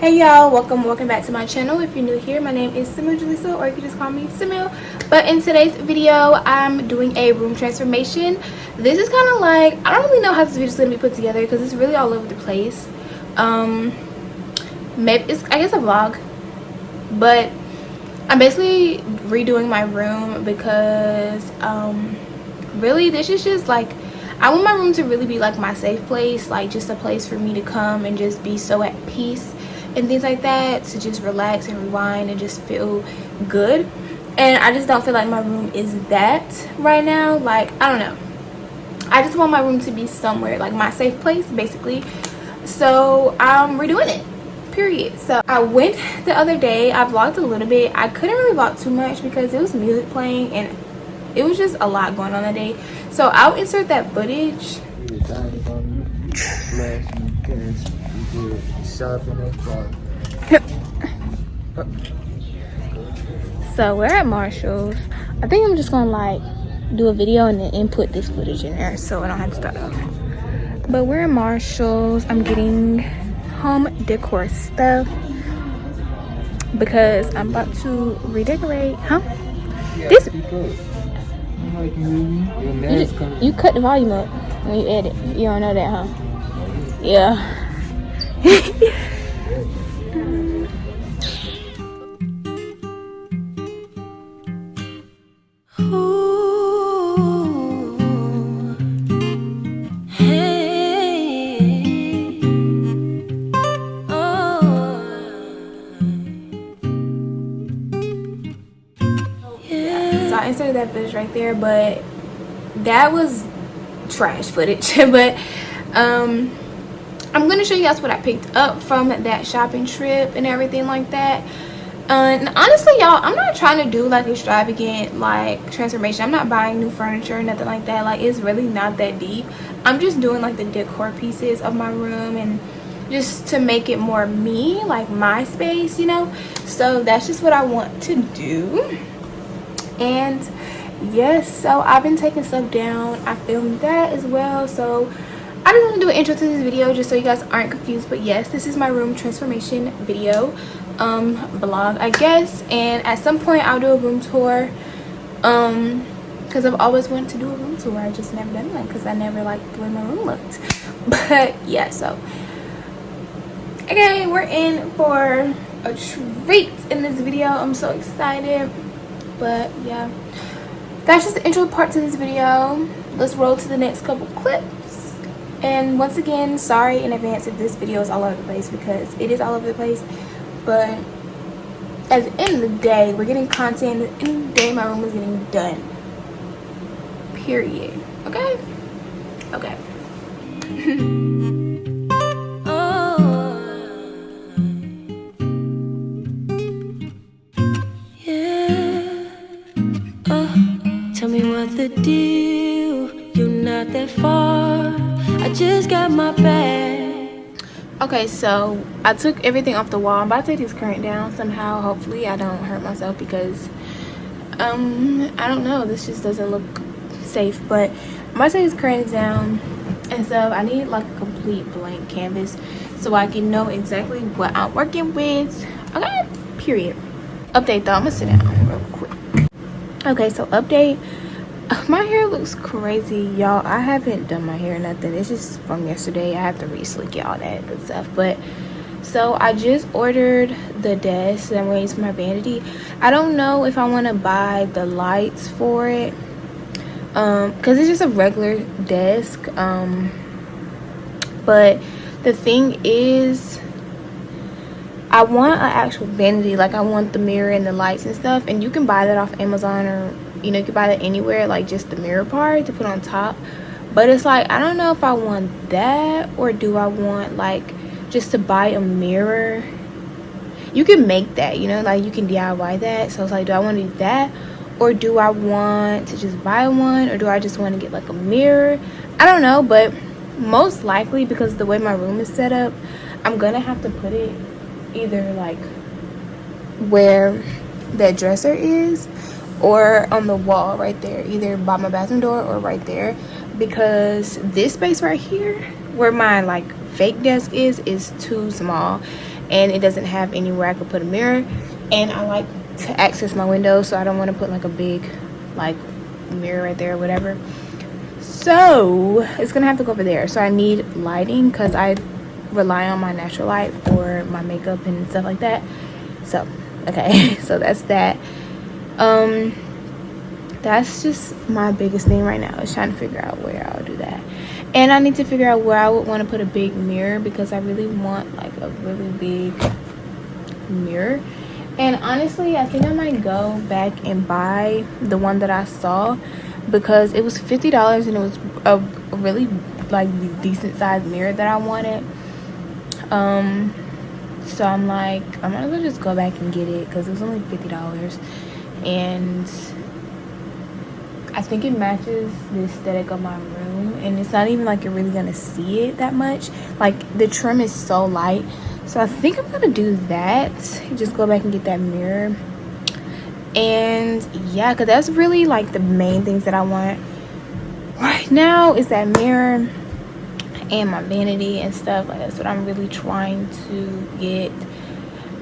Hey y'all, welcome back to my channel. If you're new here, my name is Simil Jalisa, or you can just call me Simil. But in today's video, I'm doing a room transformation. This is kind of like, I don't really know how this video is going to be put together because it's really all over the place. Maybe it's, I guess, a vlog, but I'm basically redoing my room because really this is just like, I want my room to really be like my safe place, like just a place for me to come and just be so at peace and things like that, to just relax and rewind and just feel good. And I just don't feel like my room is that right now. Like, I don't know, I just want my room to be somewhere like my safe place basically. So I'm redoing it, period. So I went the other day, I vlogged a little bit. I couldn't really vlog too much because it was music playing and it was just a lot going on that day. So I'll insert that footage. So we're at Marshall's. I think I'm just gonna like do a video and then input this footage in there so I don't have to start off. But we're at Marshall's. I'm getting home decor stuff because I'm about to redecorate. Huh? This you cut the volume up when you edit. You don't know that, huh? Yeah. So I inserted that footage right there, but that was trash footage. But I'm gonna show you guys what I picked up from that shopping trip and everything like that. And honestly, y'all, I'm not trying to do like extravagant like transformation. I'm not buying new furniture or nothing like that. Like, it's really not that deep. I'm just doing like the decor pieces of my room and just to make it more me, like my space, you know. So that's just what I want to do. And yes, so I've been taking stuff down. I filmed that as well. So I just want to do an intro to this video just so you guys aren't confused. But yes, this is my room transformation video vlog, I guess. And at some point I'll do a room tour because I've always wanted to do a room tour. I just never done one because I never liked the way my room looked. But yeah, so okay, we're in for a treat in this video. I'm so excited. But yeah, that's just the intro part to this video. Let's roll to the next couple clips. And once again, sorry in advance if this video is all over the place, because it is all over the place. But at the end of the day, we're getting content. At the end of the day, my room is getting done, period. Okay? Okay. Tell me what the deal, you're not that far, I just got my bag. Okay, so I took everything off the wall. I'm about to take this current down somehow. Hopefully I don't hurt myself because I don't know, this just doesn't look safe. But I'm about to take this curtain down and stuff. I need like a complete blank canvas so I can know exactly what I'm working with. Okay, period. Update though, I'm gonna sit down real quick. Okay, so update. My hair looks crazy, y'all. I haven't done my hair or nothing. It's just from yesterday. I have to re-slick it, all that good stuff. But so I just ordered the desk that I'm going to use for my vanity. I don't know if I want to buy the lights for it because it's just a regular desk. But the thing is, I want an actual vanity. Like, I want the mirror and the lights and stuff, and you can buy that off Amazon, or you know, you can buy that anywhere, like just the mirror part to put on top. But it's like, I don't know if I want that, or do I want like just to buy a mirror. You can make that, you know, like you can DIY that. So it's like, do I want to do that, or do I want to just buy one, or do I just want to get like a mirror? I don't know. But most likely, because the way my room is set up, I'm gonna have to put it either like where that dresser is, or on the wall right there, either by my bathroom door or right there, because this space right here where my like fake desk is too small, and it doesn't have anywhere I could put a mirror, and I like to access my window, so I don't want to put like a big like mirror right there or whatever. So it's gonna have to go over there. So I need lighting because I rely on my natural light for my makeup and stuff like that. So okay, so that's that. That's just my biggest thing right now, is trying to figure out where I'll do that. And I need to figure out where I would want to put a big mirror, because I really want like a really big mirror. And honestly, I think I might go back and buy the one that I saw, because it was $50 and it was a really like decent sized mirror that I wanted. So I'm like, I'm gonna just go back and get it, because it was only $50, and I think it matches the aesthetic of my room, and it's not even like you're really gonna see it that much. Like the trim is so light, so I think I'm gonna do that. Just go back and get that mirror. And yeah, because that's really like the main things that I want right now, is that mirror and my vanity and stuff. Like that's what I'm really trying to get,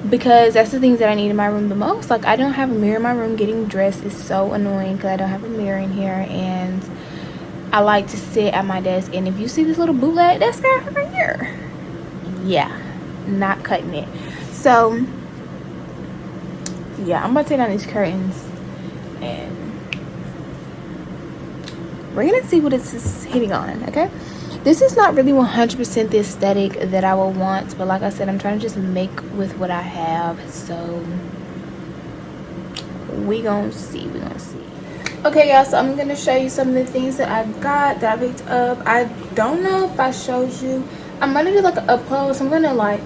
because that's the things that I need in my room the most. Like I don't have a mirror in my room. Getting dressed is so annoying because I don't have a mirror in here, and I like to sit at my desk. And if you see this little bootleg desk right here, yeah, not cutting it. So yeah, I'm about to take down these curtains and we're gonna see what it's hitting on. Okay, this is not really 100% the aesthetic that I would want, but like I said, I'm trying to just make with what I have. So we gonna see. Okay, y'all, so I'm gonna show you some of the things that I got, that I picked up. I don't know if I showed you. I'm gonna do like an upload, so I'm gonna like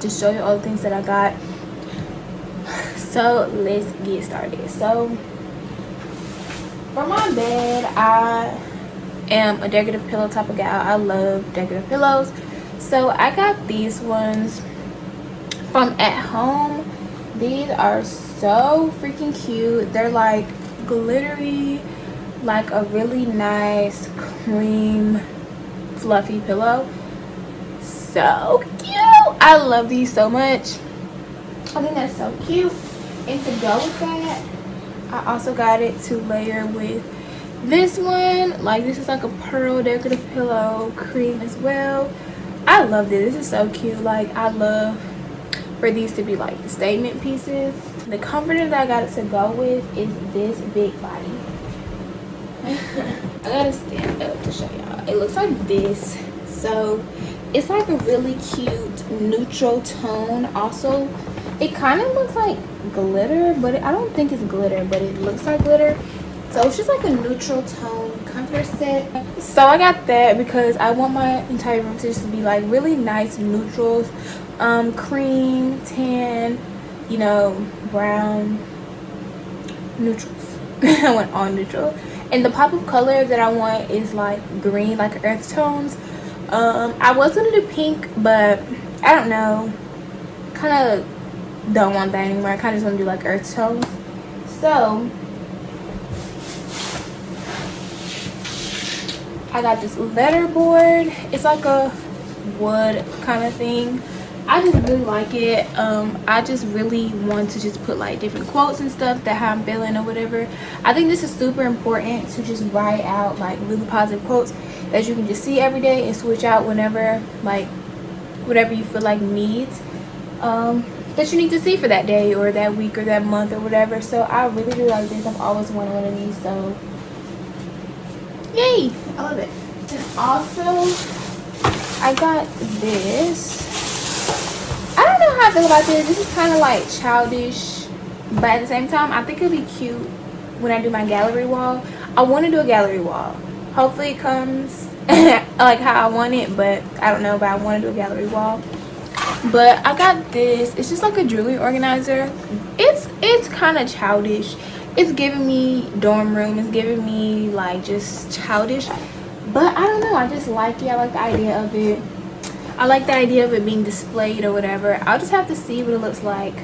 just show you all the things that I got. So let's get started. So for my bed, I am a decorative pillow type of gal. I love decorative pillows. So I got these ones from At Home. These are so freaking cute. They're like glittery, like a really nice cream fluffy pillow. So cute. I love these so much. I think that's so cute. And to go with that, I also got it to layer with this one. Like this is like a pearl decorative pillow, cream as well. I love this. This is so cute. Like I love for these to be like statement pieces. The comforter that I got it to go with is this big body. I gotta stand up to show y'all. It looks like this. So it's like a really cute neutral tone. Also, it kind of looks like glitter, but I don't think it's glitter, but it looks like glitter. So it's just like a neutral tone comforter set. So I got that because I want my entire room to just be like really nice neutrals, cream, tan, you know, brown, neutrals. I want all neutral. And the pop of color that I want is like green, like earth tones. I was gonna do pink, but I don't know, kind of don't want that anymore. I kind of just want to do like earth tones. So I got this letter board. It's like a wood kind of thing. I just really like it. I just really want to just put like different quotes and stuff, that how I'm feeling or whatever. I think this is super important to just write out like really positive quotes that you can just see every day and switch out whenever, like whatever you feel like needs, that you need to see for that day or that week or that month or whatever. So I really like this. I've always wanted one of these, so yay, I love it. And also I got this. I don't know how I feel about this. This is kind of like childish, but at the same time I think it'll be cute when I do my gallery wall. I want to do a gallery wall. Hopefully it comes like how I want it, but I don't know, but I want to do a gallery wall. But I got this. It's just like a jewelry organizer. It's kind of childish. It's giving me dorm room. It's giving me like just childish, but I don't know, I just like it. I like the idea of it. I like the idea of it being displayed or whatever. I'll just have to see what it looks like,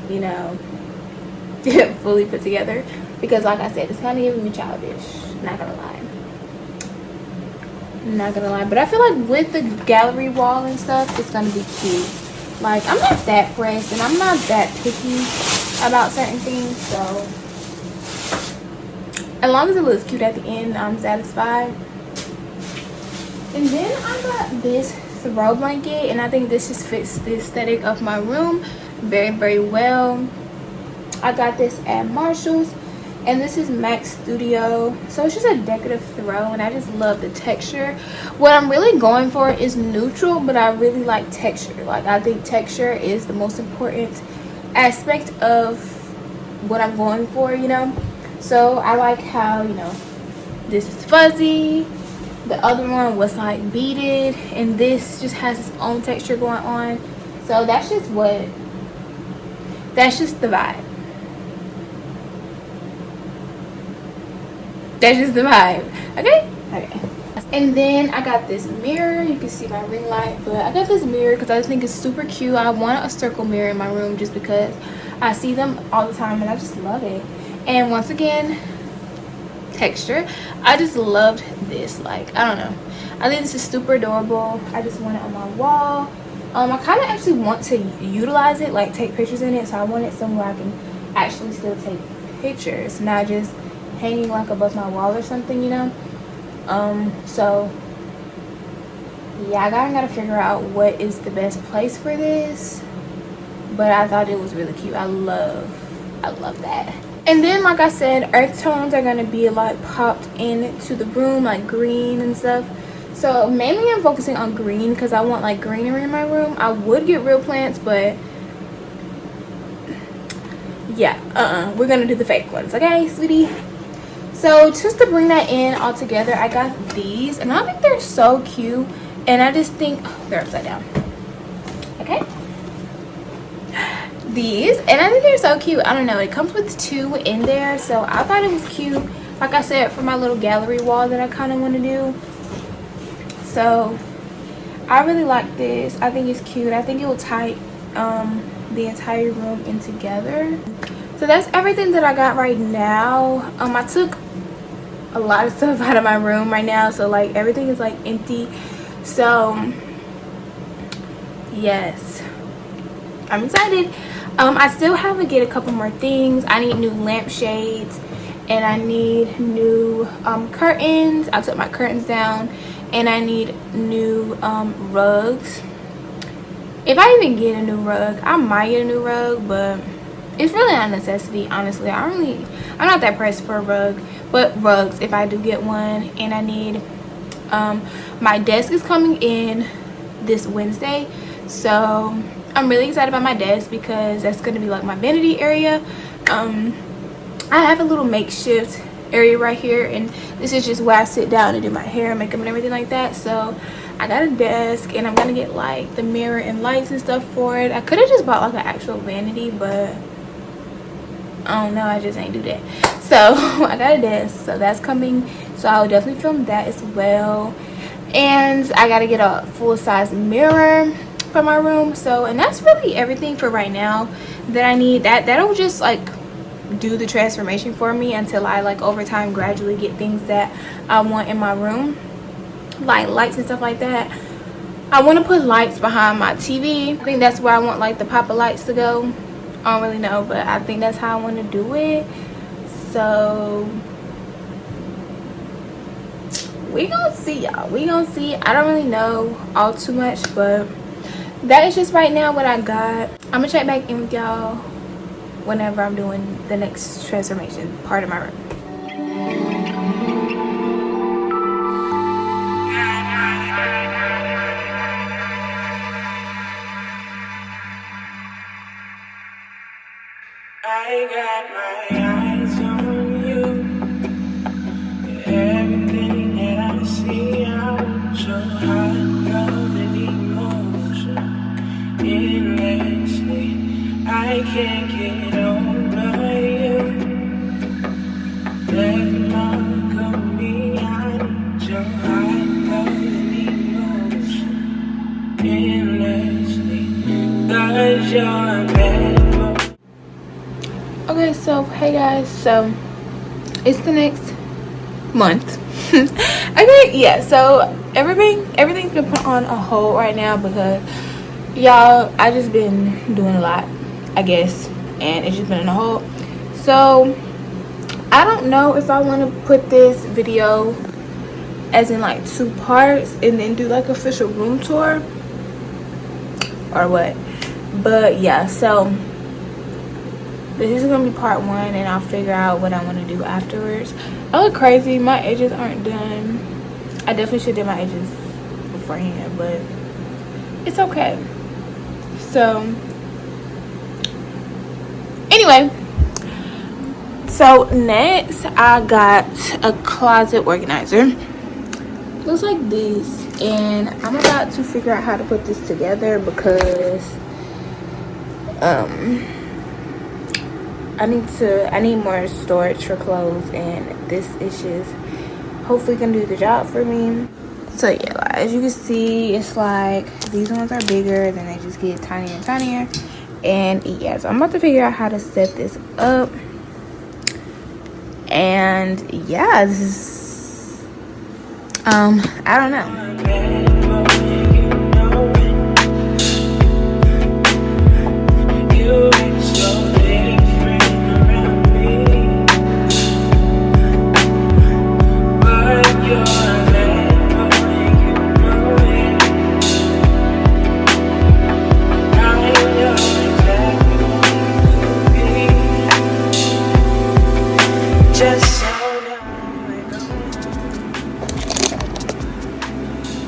you know, fully put together, because like I said, it's kind of giving me childish, not gonna lie. I'm not gonna lie, but I feel like with the gallery wall and stuff, it's gonna be cute. Like, I'm not that pressed and I'm not that picky about certain things, so as long as it looks cute at the end, I'm satisfied. And then I got this throw blanket, and I think this just fits the aesthetic of my room very, very well. I got this at Marshall's, and this is Max Studio, so it's just a decorative throw, and I just love the texture. What I'm really going for is neutral, but I really like texture. Like, I think texture is the most important aspect of what I'm going for, you know. So I like how, you know, this is fuzzy, the other one was like beaded, and this just has its own texture going on. So that's just the vibe. That's just the vibe. Okay. And then I got this mirror. You can see my ring light, but I got this mirror because I just think it's super cute. I want a circle mirror in my room just because I see them all the time and I just love it. And once again, texture. I just loved this. Like, I don't know, I think this is super adorable. I just want it on my wall. I kind of actually want to utilize it, like take pictures in it, so I want it somewhere I can actually still take pictures, not just hanging like above my wall or something, you know. So yeah, I gotta figure out what is the best place for this, but I thought it was really cute. I love that. And then, like I said, earth tones are gonna be like popped into the room, like green and stuff. So mainly I'm focusing on green because I want like greenery in my room. I would get real plants, but yeah, we're gonna do the fake ones, okay, sweetie? So just to bring that in all together, I got these, and I think they're so cute, and I just think they're upside down. Okay, these, and I think they're so cute. I don't know, it comes with 2 in there, so I thought it was cute, like I said, for my little gallery wall that I kind of want to do. So I really like this. I think it's cute. I think it will tie the entire room in together. So that's everything that I got right now. I took a lot of stuff out of my room right now, so like everything is like empty. So yes, I'm excited. I still have to get a couple more things. I need new lampshades, and I need new curtains. I took my curtains down, and I need new rugs. If I even get a new rug, I might get a new rug, but it's really not a necessity, honestly. I'm not that pressed for a rug, but rugs if I do get one. And I need my desk is coming in this Wednesday, so I'm really excited about my desk because that's going to be like my vanity area. I have a little makeshift area right here, and this is just where I sit down and do my hair and makeup and everything like that. So I got a desk, and I'm gonna get like the mirror and lights and stuff for it. I could have just bought like an actual vanity, but I don't know, I just ain't do that. So I got a desk, so that's coming, so I'll definitely film that as well. And I gotta get a full-size mirror for my room. So, and that's really everything for right now that I need. That'll just like do the transformation for me until I like over time gradually get things that I want in my room, like lights and stuff like that. I want to put lights behind my TV. I think that's where I want like the pop of lights to go. I don't really know, but I think that's how I want to do it. So we gonna see, y'all. We gonna see. I don't really know all too much, but that is just right now what I got. I'm gonna check back in with y'all whenever I'm doing the next transformation part of my room. I got my eyes on you. Everything that I see, I want your heart, love, and emotion. Endlessly, I can't get over you. Let love of me, I need your heart, love, and emotion. Endlessly, 'cause you're a bad boy. Okay, so hey guys, so it's the next month. Okay, yeah, so everything's been put on a hold right now because y'all, I just been doing a lot, I guess, and it's just been on a hold. So I don't know if I want to put this video as in like 2 parts and then do like official room tour or what. But yeah, so this is gonna be part 1 and I'll figure out what I want to do afterwards. I look crazy, my edges aren't done. I definitely should do my edges beforehand, but it's okay. So anyway, so next I got a closet organizer. Looks like this, and I'm about to figure out how to put this together because I need more storage for clothes, and this is just hopefully gonna do the job for me. So yeah, like, as you can see, it's like these ones are bigger, then they just get tinier and tinier. And yeah, so I'm about to figure out how to set this up. And yeah, this is I don't know.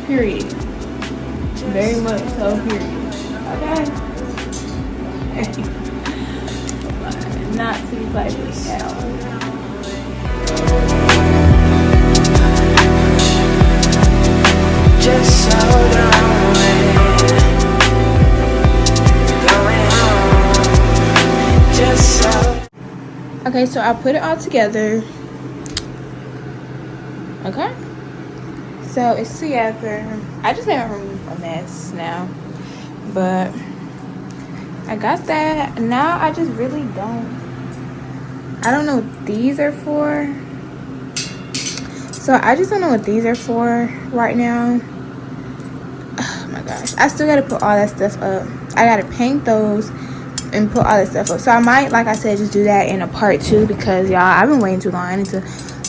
Period. Very much so, period. Okay? Not to be played with at all. Just so okay, so I put it all together. Okay? So it's together. I just made my room a mess now, but I got that. Now I just really I don't know what these are for. So I just don't know what these are for right now. Oh my gosh, I still gotta put all that stuff up. I gotta paint those and put all that stuff up. So I might, like I said, just do that in a part 2 because y'all, I've been waiting too long. I need to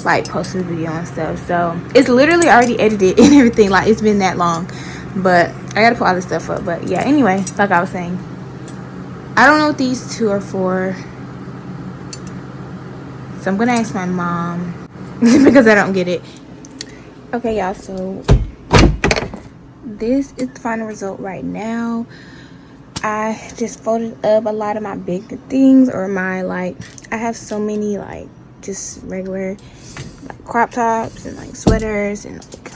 like post this video and stuff. So it's literally already edited and everything, like it's been that long, but I gotta put all this stuff up. But yeah, anyway, like I was saying, I don't know what these 2 are for, so I'm gonna ask my mom because I don't get it. Okay y'all, so this is the final result right now. I just folded up a lot of my big things, or my, like, I have so many like just regular like crop tops and like sweaters and like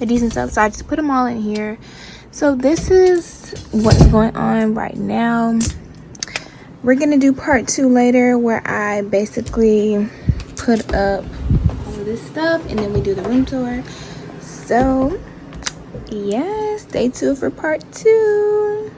a decent stuff, so I just put them all in here. So this is what's going on right now. We're gonna do part 2 later where I basically put up all of this stuff and then we do the room tour. So yeah, stay tuned for part 2.